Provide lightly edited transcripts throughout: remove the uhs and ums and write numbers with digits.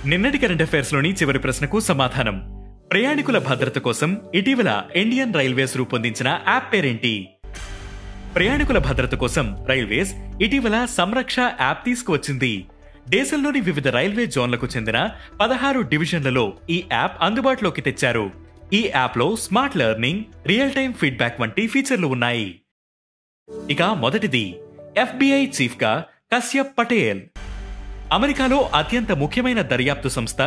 నిన్నటి current affairs లోని చివరి ప్రశ్నకు సమాధానం. ప్రయాణికుల భద్రత కోసం ఇటీవల ఇండియన్ రైల్వేస్ రూపొందించిన యాప్ పేరేంటి? ప్రయాణికుల భద్రత కోసం రైల్వేస్ ఇటీవల సంరక్ష యాప్ తీసుకువచ్చింది. దేశంలోని వివిధ రైల్వే జోన్లకు చెందిన 16 డివిజన్లలో ఈ యాప్ అందుబాటులోకి తెచ్చారు. ఈ యాప్ లో smart learning, real time feedback వంటి ఫీచర్లు ఉన్నాయి. ఇక మొదటిది, FBI చీఫ్ గా కశ్యప్ పటేల్. అమెరికాలో అత్యంత ముఖ్యమైన దర్యాప్తు సంస్థ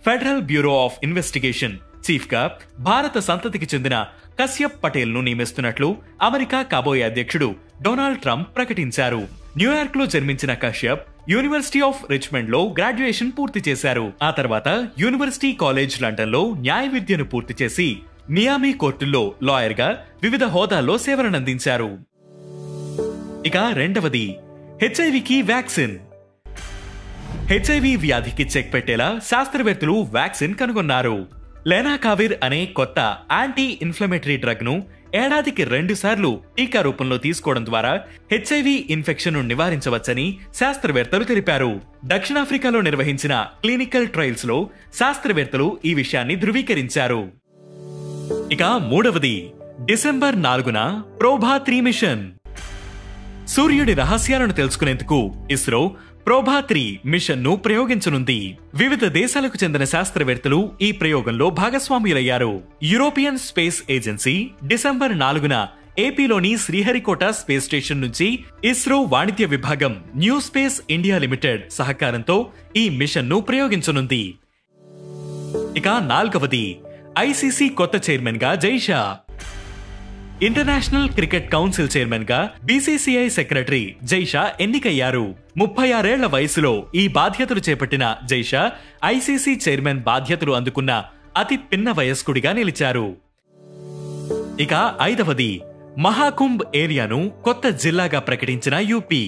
federal bureau of investigation chief గా భారత సంతతికి చెందిన కశ్యప్ పటేల్ ను నియమిస్తున్నట్లు అమెరికా కాబోయే అధ్యక్షుడు డొనాల్డ్ ట్రంప్ ప్రకటించారు. న్యూయార్క్ లో జన్మించిన కశ్యప్ యూనివర్సిటీ ఆఫ్ రిచ్మండ్ లో గ్రాడ్యుయేషన్ పూర్తి చేశారు. ఆ తర్వాత యూనివర్సిటీ కాలేజ్ లండన్ లో న్యాయ విద్యను పూర్తి చేసి మియామి కోర్టుల్లో లాయర్ గా వివిధ హోదాల్లో సేవలనందించారు. ఇక రెండవది, హెచ్ఐవికి వ్యాక్సిన్. హెచ్ఐవి వ్యాధికి చెక్ పెట్టేలా శాస్త్రవేత్తలు వ్యాక్సిన్ కనుగొన్నారు. లెనాకావిర్ అనే కొత్త యాంటీ ఇన్ఫ్లమేటరీ డ్రగ్ ను ఏడాదికి 2 సార్లు టీకా రూపంలో తీసుకోవడం ద్వారా హెచ్ఐవి ఇన్ఫెక్షన్ ను నివారించవచ్చని శాస్త్రవేత్తలు తెలిపారు. దక్షిణాఫ్రికాలో నిర్వహించిన క్లినికల్ ట్రయల్స్ లో శాస్త్రవేత్తలు ఈ విషయాన్ని ధృవీకరించారు. ఇక మూడవది, డిసెంబర్ 4న ప్రోభా 3 మిషన్. సూర్యుడి రహస్యాలను తెలుసుకునేందుకు ఇస్రో ప్రోభా 3 మిషన్ ను ప్రయోగించనుంది. వివిధ దేశాలకు చెందిన శాస్త్రవేత్తలు ఈ ప్రయోగంలో భాగస్వాములయ్యారు. యూరోపియన్ స్పేస్ ఏజెన్సీ డిసెంబర్ 4న ఏపీలోని శ్రీహరికోట స్పేస్ స్టేషన్ నుంచి ఇస్రో వాణిజ్య విభాగం న్యూ స్పేస్ ఇండియా లిమిటెడ్ సహకారంతో ఈ మిషన్ ను ప్రయోగించనుంది. ఇక నాలుగవది, ఐసీసీ కొత్త చైర్మన్ గా Jay Shah. International cricket council chairman గా బీసీసీఐ సెక్రటరీ జైషా ఎన్నికయ్యారు. 36 ఏళ్ల వయసులో ఈ బాధ్యతలు చేపట్టిన జైషా ఐసీసీ చైర్మన్ బాధ్యతలు అందుకున్న అతి పిన్న వయస్కుడిగా నిలిచారు. ఇక ఐదవది, మహాకుంభ్ ఏరియాను కొత్త జిల్లాగా ప్రకటించిన యూపీ.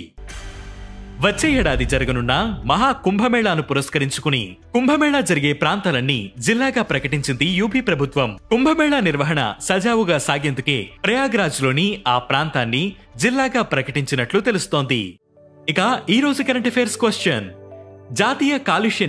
వచ్చే ఏడాది జరగనున్న మహాకుంభమేళాను పురస్కరించుకుని కుంభమేళా జరిగే ప్రాంతాలన్నీ జిల్లాగా ప్రకటించింది యూపీ ప్రభుత్వం. కుంభమేళా నిర్వహణ సజావుగా సాగేందుకే ప్రయాగ్రాజ్ లోని ఆ ప్రాంతాన్ని జిల్లాగా ప్రకటించినట్లు తెలుస్తోంది. ఇక ఈ రోజు కరెంట్ అఫైర్స్ క్వశ్చన్, జాతీయ కాలుష్య